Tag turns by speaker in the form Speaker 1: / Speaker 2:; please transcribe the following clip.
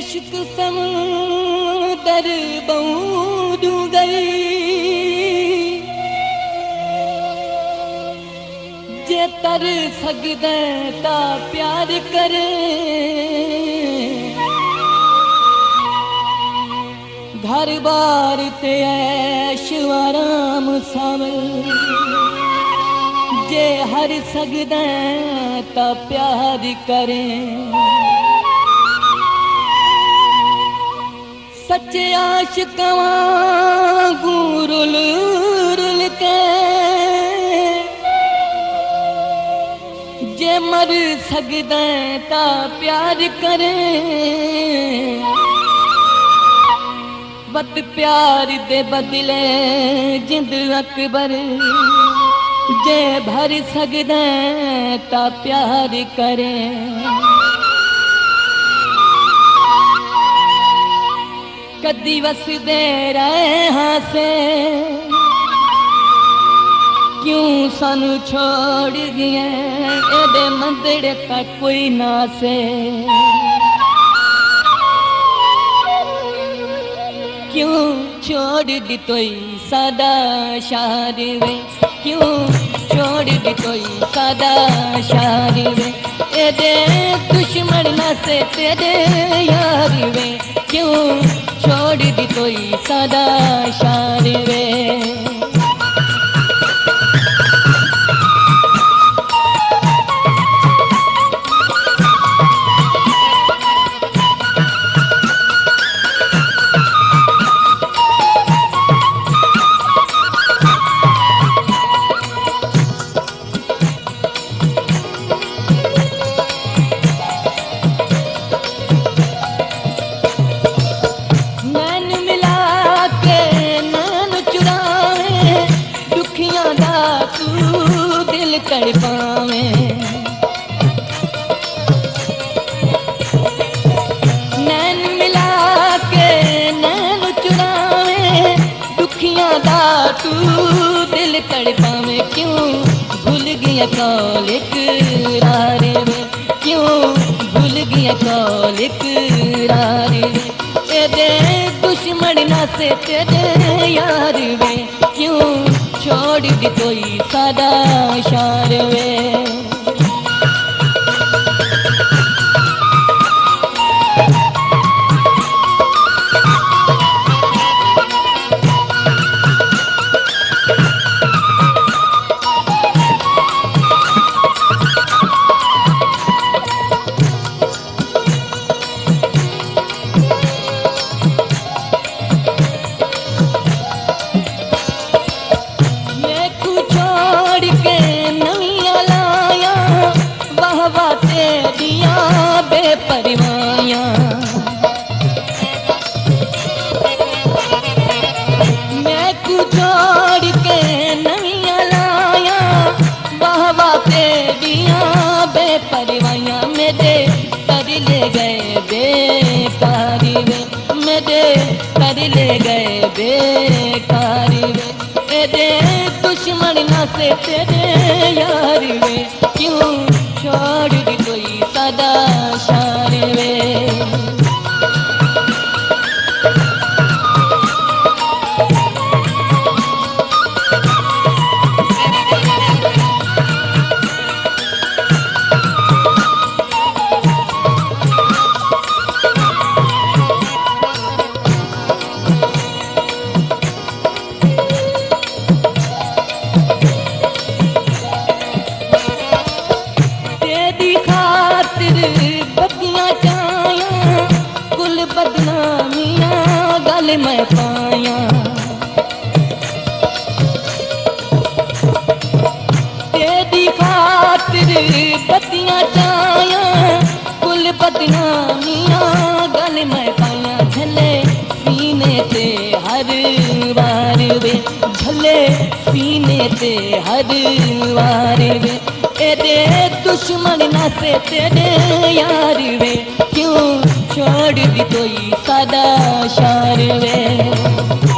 Speaker 1: इश्क समंदर बूंद गई जे तर सकदे ता प्यार करे घर बार ते ऐश आराम सावल जे हर सकदे ता प्यार करे सच्चे आशिकां वांगू रुल रुल के जे मर सकदे ता प्यार करे वत प्यार दे बदले जिंद अकबर जे भर सकदे ता प्यार करे कदी वसदे रहे हां से क्यों सानू छोड़ गए एदे मंदड़े तक कोई ना से क्यों छोड़ दी तोई सादा शार वे क्यों छोड़ दी तोई सादा शार वे एदे दुश्मन ना से तेरे यार वे क्यों छोड़ दी तोई सादा शार वे कर पावे नैन मिला के नैन चुरावे दुखियां दा तू दिल कर पावे क्यों भूल गया कौल इकरार वे क्यों भूल गया कौल इकरार वे तेरे दुश्मन ना से तेरे यार वे क्यों छोड़ दी कोई सादा शार वे बेपरवाया मैं तू जोड़ के नवियां लाया वाहवा तेरिया बेपरवाया मेरे कर ले गए बेकारी वे मेरे कर ले गए बेकारी वे तेरे दुश्मन ना से तेरे यार वे क्यों छोड़ दी कोई सादा शार वे बगियां चाया कुल बदनामियां गल मैं पाया तेरी खातिर बगियां चाया कुल बदनामियां गल मैं पाया झले सीने ते हर वार वे झले सीने ते हर वार वे तेरे दुश्मन ना से तेरे यार वे क्यों छोड़ दी कोई सादा शार वे